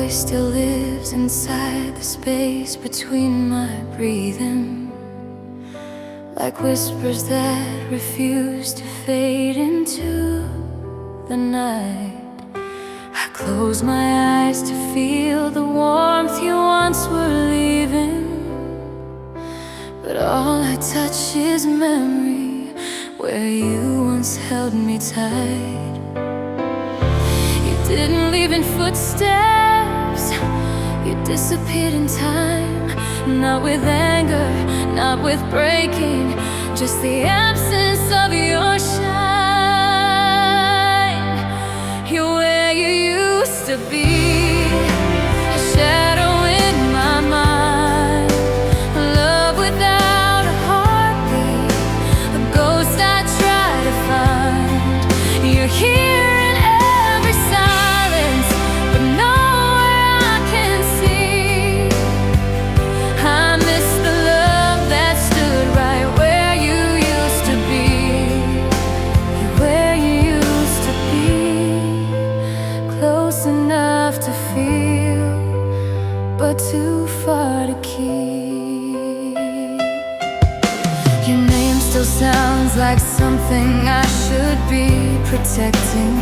voice still lives inside the space between my breathing, like whispers that refuse to fade into the night. I close my eyes to feel the warmth you once were leaving, but all I touch is memory where you once held me tight. You didn't leave in footsteps, you disappeared in time. Not with anger, not with breaking, just the absence of your shine. You're where you used to be, a shadow in my mind, a love without a heartbeat, a ghost I try to find. You're here in every silence, but nowhere I can see. I miss the love that stood right where you used to be. You're where you used to be, close enough to feel, but too far to keep. Your name still sounds like something I should be protecting,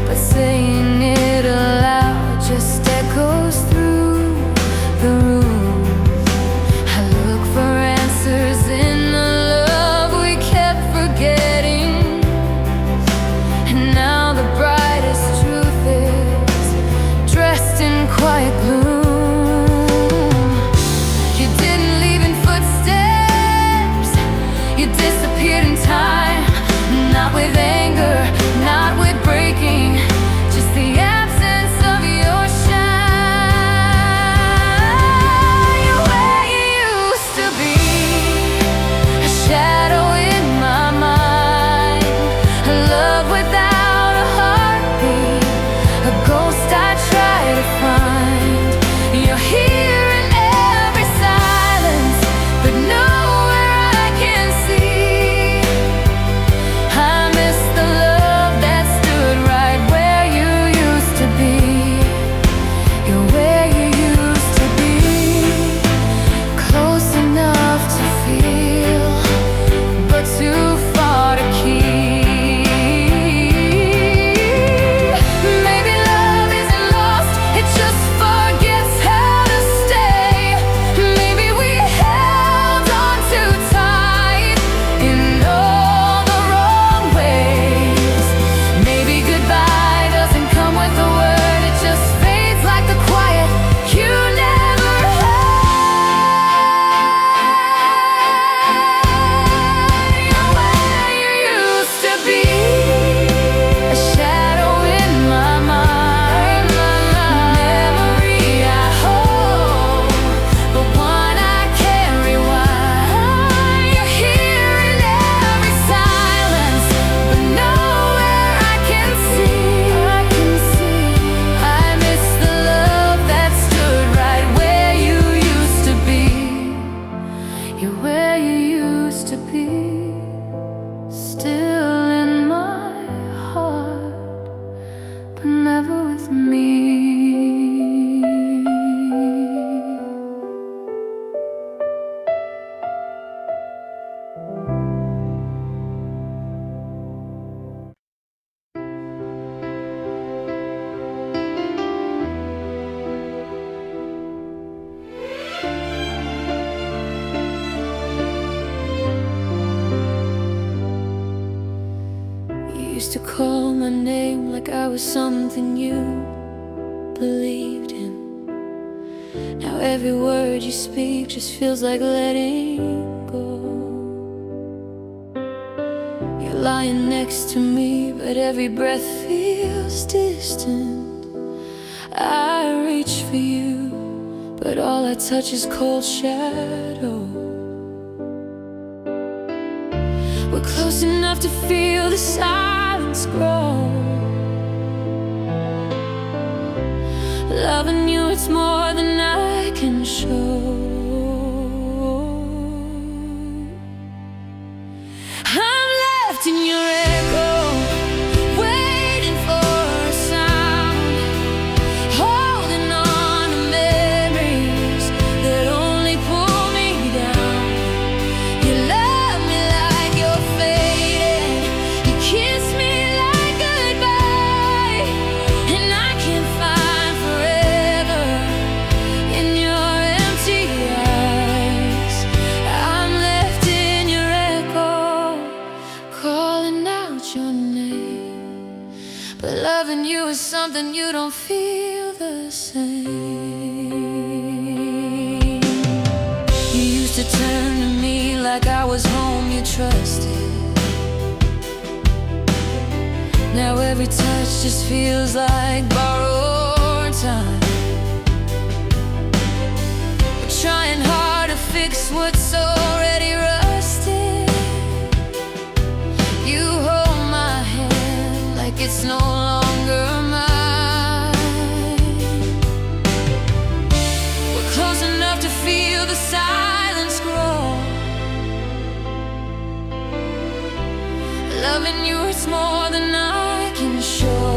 but saying it aloud just echoes through the room. I look for answers in the love we kept forgetting, and now the brightest truth is dressed in quiet gloom. You didn't leave in footsteps, you disappeared in time. Not with anger, not with breaking, just the absence of your shine. You're where you used to be, a shadow in my mind, a love without a heartbeat, a ghost I try to find. You're here in every silence, but nowhere I can see. I miss the love that stood right where you used to be. You're where you used to be, close enough to feel, but too far to keep. Maybe love isn't lost, it just forgets how to stay. Maybe we held on too tight in all the wrong ways. Maybe goodbye doesn't come with a word, it just fades like the quiet you never had. You're where you used to be, a shadow in my mind, memory I hold, but one I can't rewind. You're here in every silence, but nowhere I can see. I miss the love that stood right where you used to be. You're where you used to be, still in my heart, but never with me. You used to call my name like I was something you believed in. Now every word you speak just feels like letting go. You're lying next to me, but every breath feels distant. I reach for you, but all I touch is cold shadow. We're close enough to feel the silence grow. Loving you, it's more than I can show. I'm left in your echo, waiting for a sound. same. You used to turn to me like I was home you trusted. Now every touch just feels like borrowed time. We're trying hard to fix what's already rusted. You hold my hand like it's no longer mine. We're close enough to feel the silence grow. Loving you is more than I can show.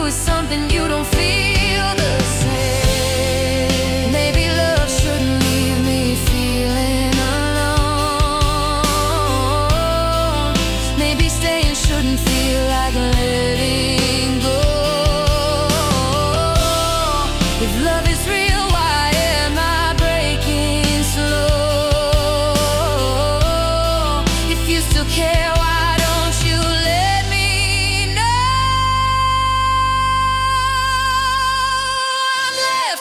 Something you don't feel the same. Maybe love shouldn't leave me feeling alone. Maybe staying shouldn't feel like letting go. If love is real, why am I breaking slow? If you still care, why don't you let me know?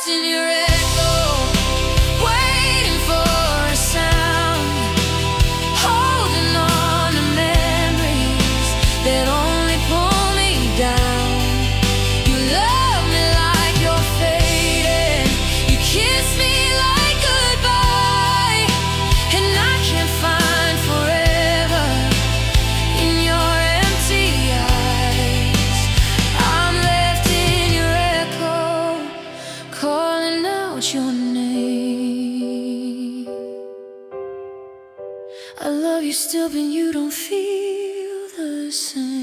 In your echo, waiting for a sound, holding on to memories that only pull me down. You love me like you're fading, you kiss me like goodbye, and I can't find forever in your empty eyes. I'm left in your echo, calling out your name. I love you still, but you don't feel the same.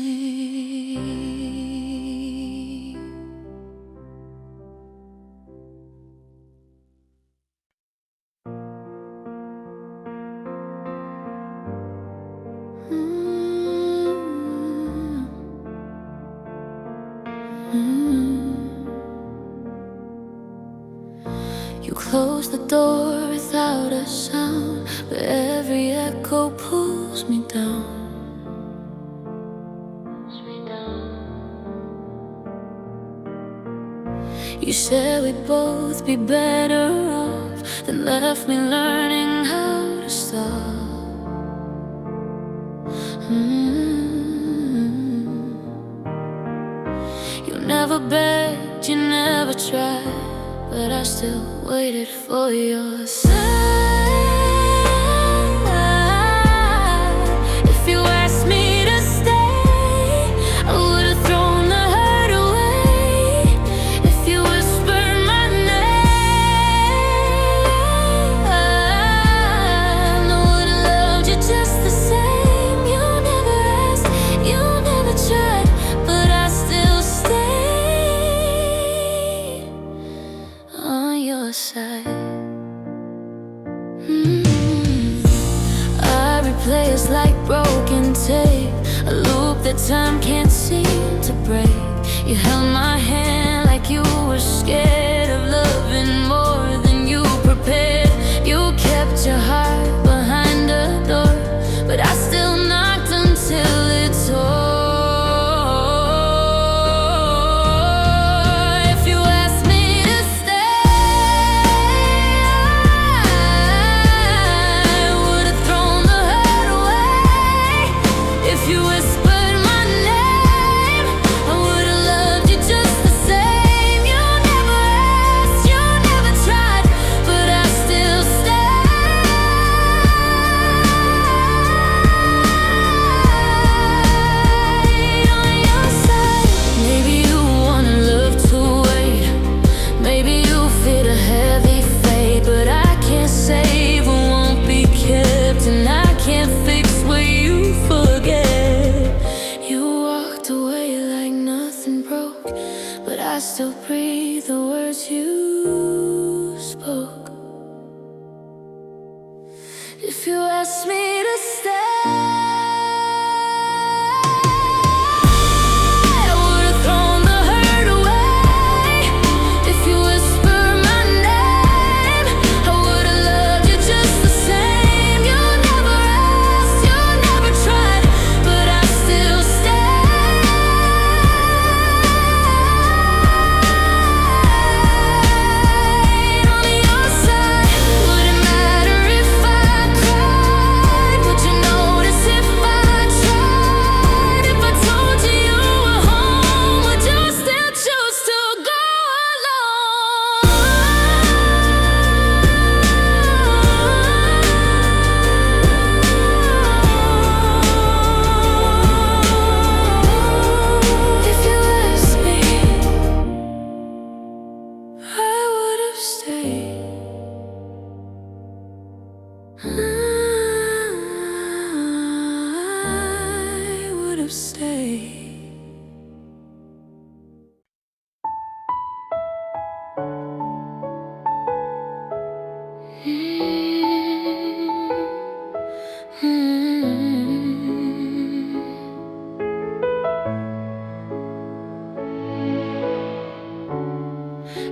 You close the door without a sound, but every echo pulls me down. You said we'd both be better off, then left me learning how to stop. You never begged, you never tried, but I still waited for your sign. If you asked me to stay, I would've thrown the hurt away. If you whispered my name, I would've loved you just the same. You never asked, you never tried, but I still stayed on your side. I replay it's like broken tape, a loop that time can't seem to break. You held my hand like you were scared of loving more than you prepared. You kept your heart behind a door, but I still knocked until it tore. still breathe the words you spoke. If you ask me to stay,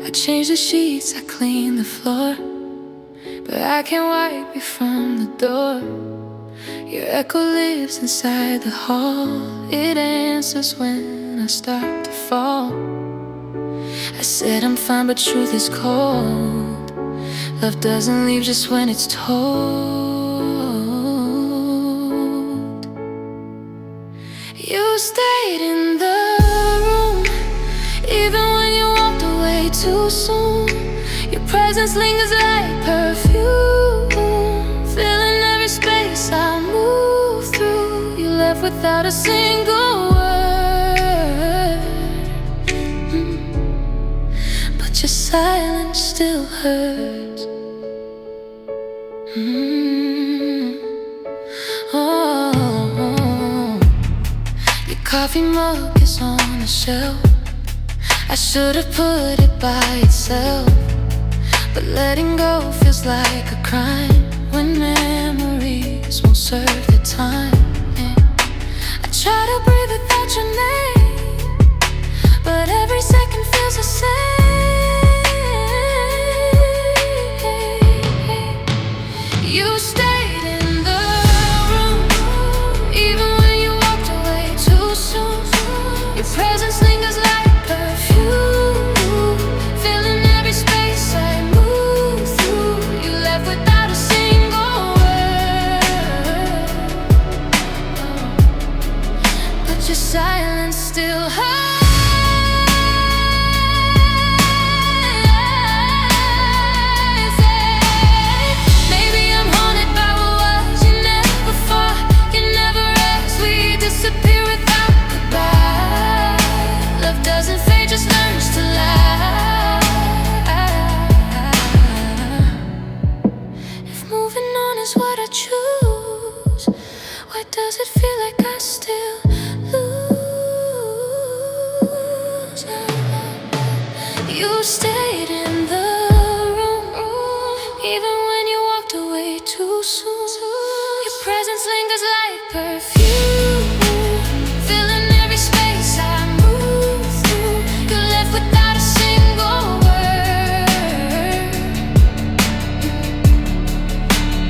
I change the sheets, I clean the floor, but I can't wipe you from the door. Your echo lives inside the hall. It answers when I start to fall. I said I'm fine, but truth is cold. Love doesn't leave just when it's told. You stayed in the room, even when you walked away too soon. Your presence lingers like perfume, filling every space I move through. You left without a single word, but your silence still hurts. Oh, your coffee mug is on the shelf. I should've put it by itself, but letting go feels like a crime when memories won't serve the time. I try to breathe without your name, but every second feels the same. You stayed in the room, even when you walked away too soon. Your presence lingers like perfume, filling every space I move through. You left without a single word, but your silence still hurts. Maybe I'm haunted by what was. You never fought, you never asked. We disappear without goodbye. Love doesn't fade, just learns to lie. If moving on is what I choose, why does it feel like I still lose? You stayed in the room, even when you walked away too soon. Your presence lingers like perfume, filling every space I move through. You left without a single word,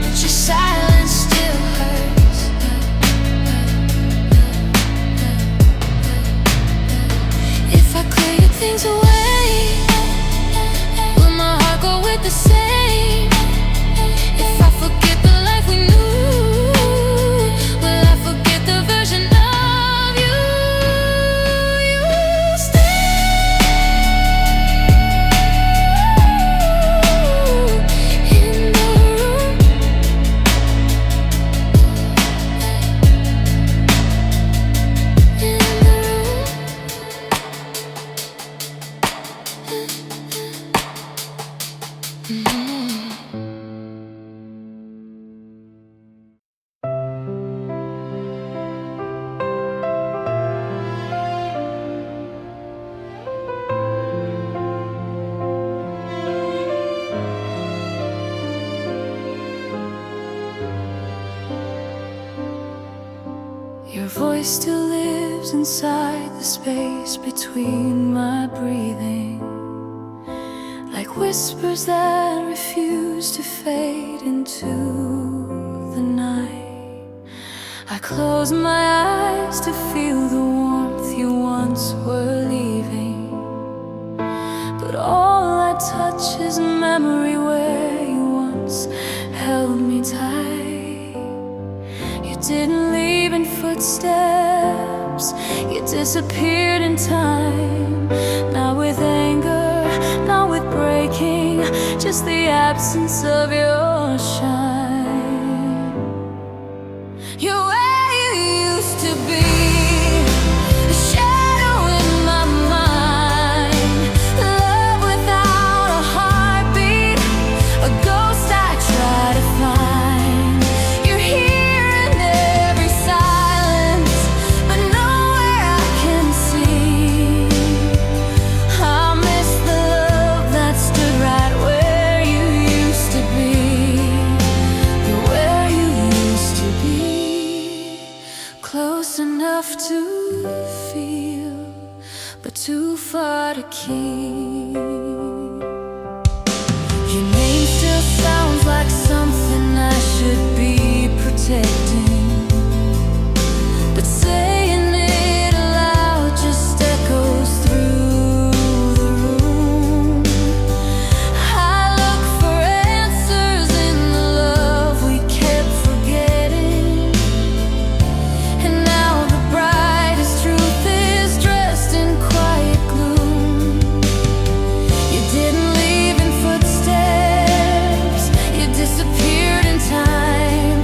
but your silence still hurts. If I clear your things away, will my heart go with the same? If I forget the life we knew, will I forget the version Your voice still lives inside the space between my breathing, like whispers that refuse to fade into the night. I close my eyes to feel the warmth you once were leaving, but all I touch is memory where you once held me tight. You didn't leave in footsteps, you disappeared in time. Not with anger, not with breaking, just the absence of your shine. You're where you used to be, a shadow in my mind, love without a heartbeat, a ghost I try to find. You're here in every silence, but nowhere I can see. I miss the love that stood right where you used to be. You're where you used to be, close enough to feel, but too far to keep. Your name still sounds like something I should be protecting, but saying it aloud just echoes through the room. I look for answers in the love we kept forgetting, and now the brightest truth is dressed in quiet gloom. You didn't leave in footsteps, you disappeared in time.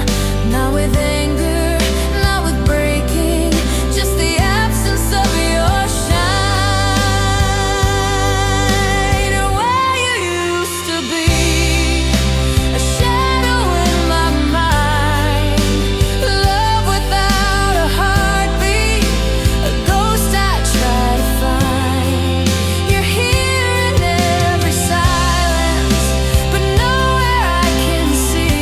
Not with anger, not with breaking, just the absence of your shine. You're where you used to be, a shadow in my mind, love without a heartbeat, a ghost I try to find. You're here in every silence, but nowhere I can see.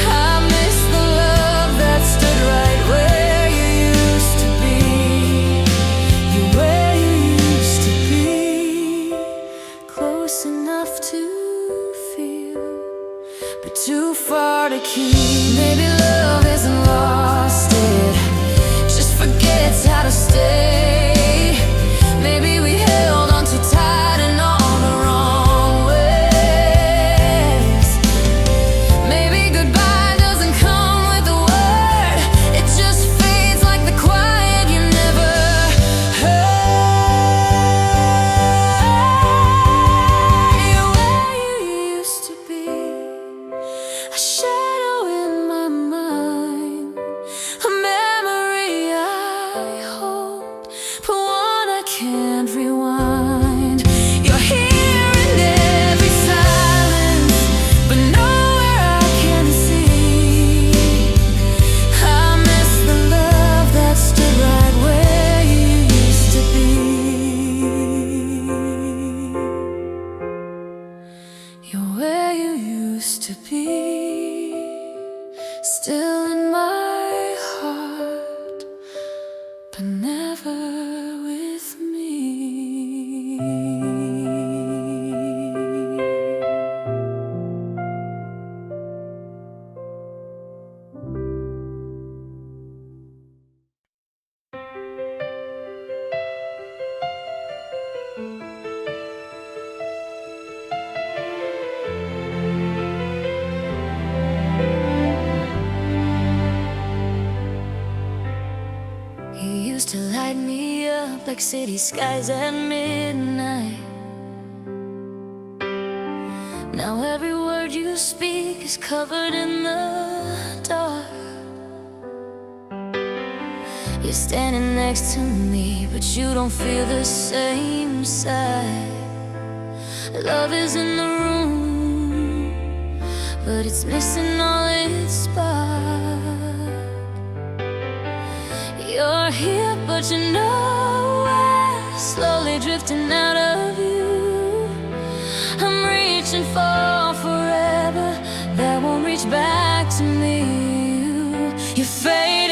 I miss the love that stood right where you used to be. You're where you used to be, close enough to feel, but too far to keep. Maybe love isn't lost, it just forgets how to stay. Maybe we held on too tight and all the wrong ways. Maybe goodbye doesn't come with a word, it just fades like the quiet you never heard. You're where you used to be, a shadow in my mind, a memory I hold, but one I can't rewind. You're here in every silence, but nowhere I can see. I miss the love that stood right where you used to be. You're where you used to be, still in my heart, but never with me. You used to light me up like city skies at midnight. Now every word you speak is covered in the dark. You're standing next to me, but you don't feel the same side. Love is in the room, but it's missing all its spark. You're here, but you're nowhere, slowly drifting out of you. I'm reaching for forever that won't reach back to me. You fade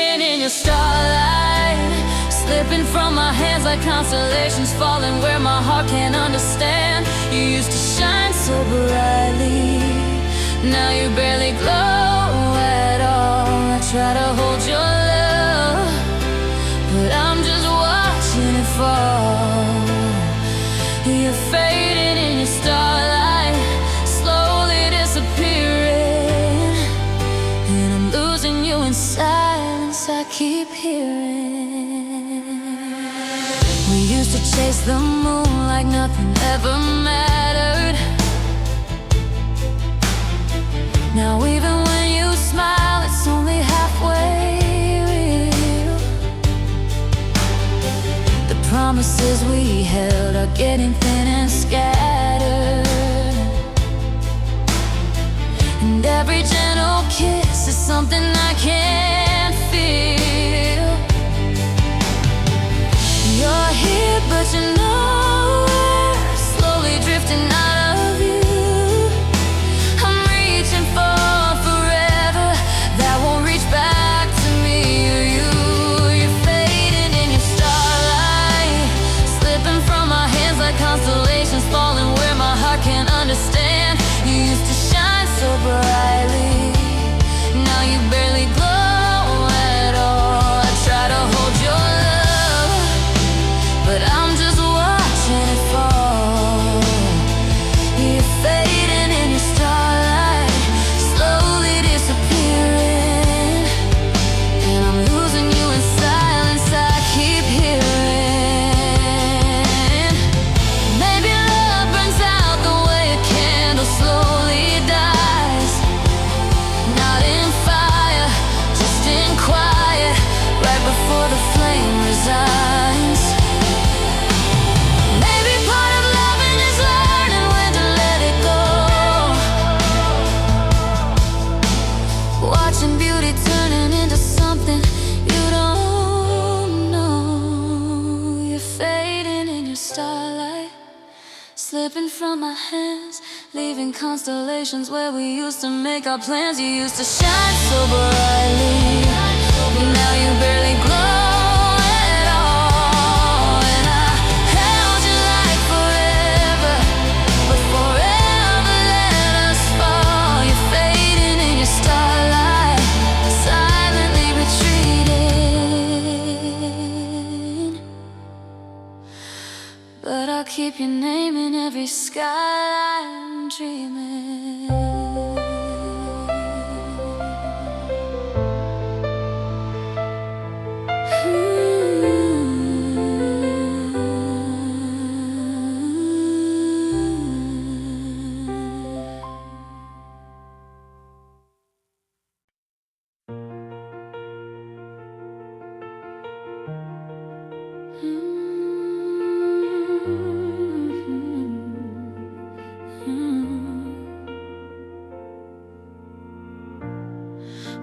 your starlight, slipping from my hands like constellations falling where my heart can't understand. You used to shine so brightly, now you barely glow at all. I try to hold your love, but I'm just watching it fall. You're fading in your starlight, slowly disappearing, and I'm losing you in silence I keep hearing. We used to chase the moon like nothing ever mattered. Now even when you smile, it's only halfway real. The promises we held are getting thin and scattered, and every gentle kiss is something I can't feel. You're here but you're nowhere, slowly drifting out of view. I'm reaching for forever that won't reach back to me or you. You're fading in your starlight, slipping from my hands like constellations falling where my heart can't understand. You used to shine so brightly, now you barely glow at all. I try to hold your love, but I'm just watching it fall. You're fading in your starlight, slowly disappearing, and I'm losing you in silence I keep hearing. Maybe love burns out the way a candle slowly dies, not in fire, just in quiet, right before the flame resigns. Maybe part of loving is learning when to let it go, watching beauty turning into something you don't know. You're fading in your starlight, slipping from my hands, leaving constellations where we used to make our plans. You used to shine so brightly, now you barely glow at all. And I held you like forever, but forever let us fall. You're fading in your starlight, silently retreating, but I'll keep your name in every sky I'm dreaming.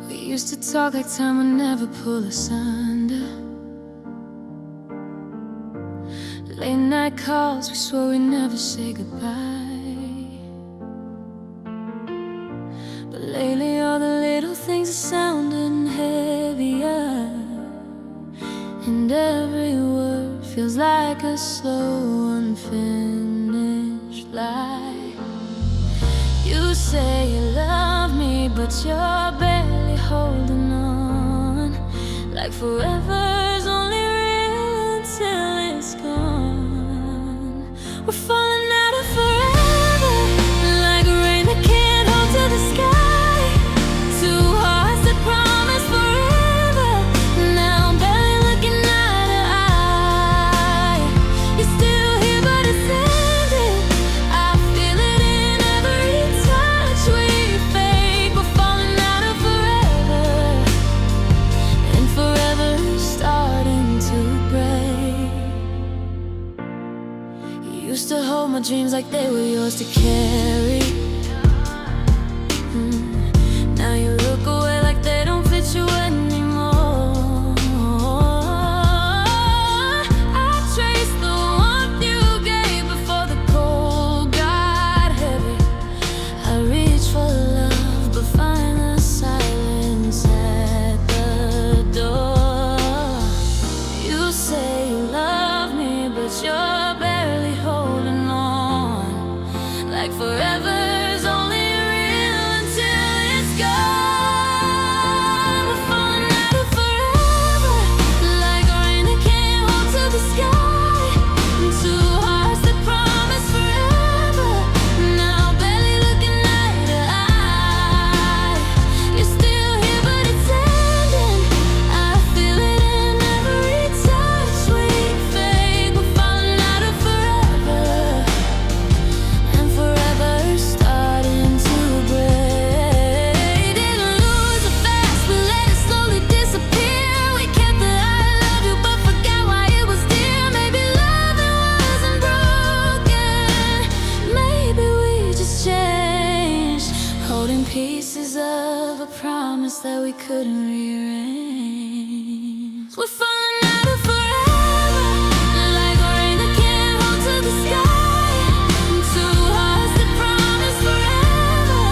We used to talk like time would never pull us under. Late night calls, we swore we'd never say goodbye. But lately all the little things are sounding heavier, and every word feels like a slow, unfinished lie. You say you love me, but you're barely holding on, like forever's only real until it's gone. We're falling out of forever, like rain that can't hold to the sky. Two hearts that promise forever, now I'm barely looking eye to eye. You're still here but it's ending, I feel it in every touch. We fake, we're falling out of forever, and forever's starting to break. You used to hold my dreams like they were yours to carry. Now you look away like they don't fit you anymore. I trace the warmth you gave before the cold got heavy. I reach for love but find the silence at the door. couldn't rearrange. We're falling out of forever, like a rain that can't hold to the sky. Two hearts that promise forever,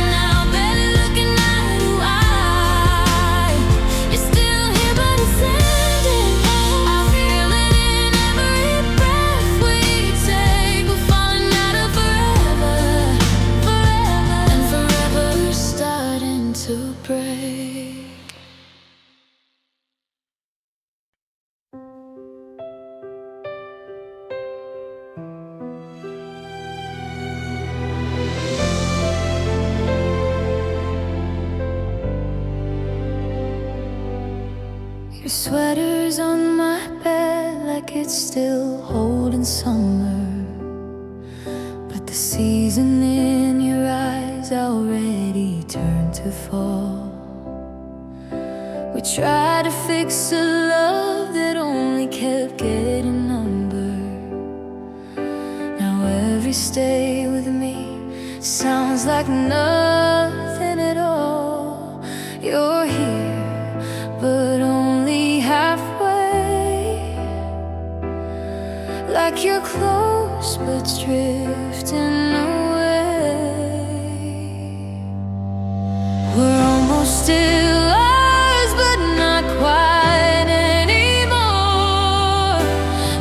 now barely looking eye to eye. You're still here but it's ending. I feel it in every breath we take. We're falling out of forever, forever, and forever starting to break. Your sweater's on my bed like it's still holding summer, but the season in your eyes already turned to fall. We tried to fix a love that only kept getting number. Now every stay with me sounds like nothing at all. You're here, but only halfway. Like you're close, but drifting away. We're almost still ours, but not quite anymore.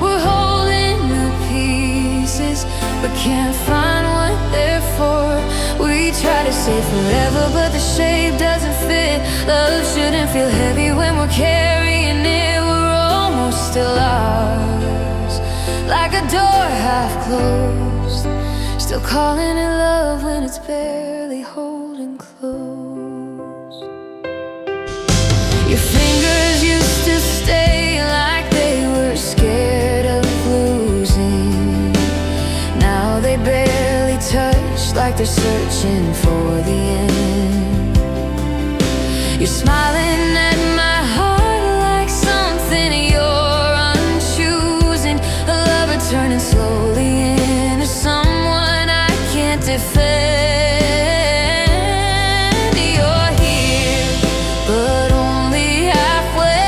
We're holding the pieces, but can't find what they're for. We try to say forever, but the shape doesn't fit. Love shouldn't feel heavy when we're carrying it. We're almost still ours, like a door half closed, still calling it love when it's barely holding close. Your fingers used to stay like they were scared of losing. Now they barely touch, like they're searching for the end. You're smiling at my heart like something you're unchoosing. A lover turning slowly into someone I can't defend. You're here, but only halfway.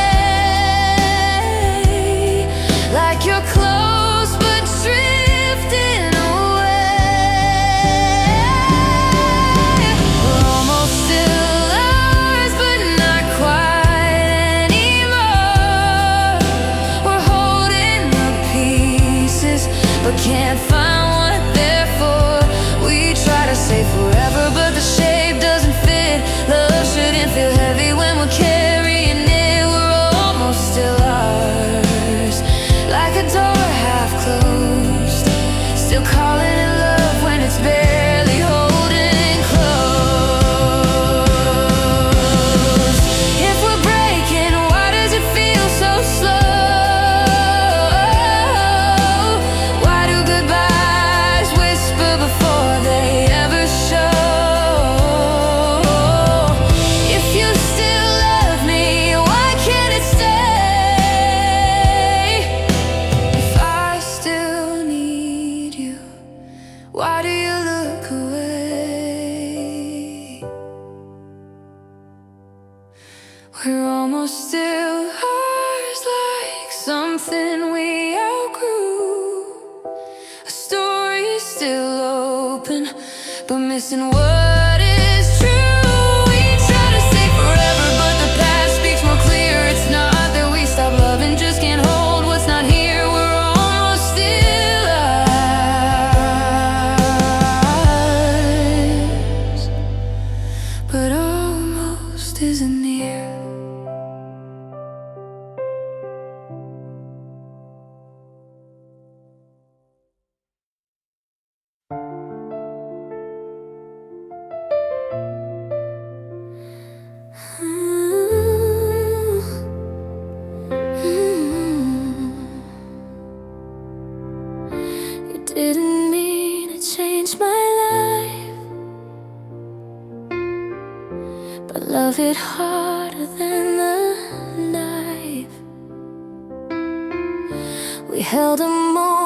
Like you're close, but drifting away. We're almost still ours, but not quite anymore. We're holding the pieces, but can't find what they're for. We try to say forever, but the shape doesn't fit. Love shouldn't feel heavy when we're carrying it. We're almost still ours, like a door half closed, still calling it love when it's barely holding close. If we're breaking, why does it feel so slow? Why do goodbyes whisper before they ever show? If you still love me, why can't it stay? If I still need you, why do you look away? We're almost still ours, like something we outgrew. A story still open, but missing what is true. We try to say forever, but the past speaks more clear. It's not that we stop loving, just can't hold what's not here. We're almost still ours, but almost isn't near. You didn't mean to change my life, but love hit harder than the knife. We held a moment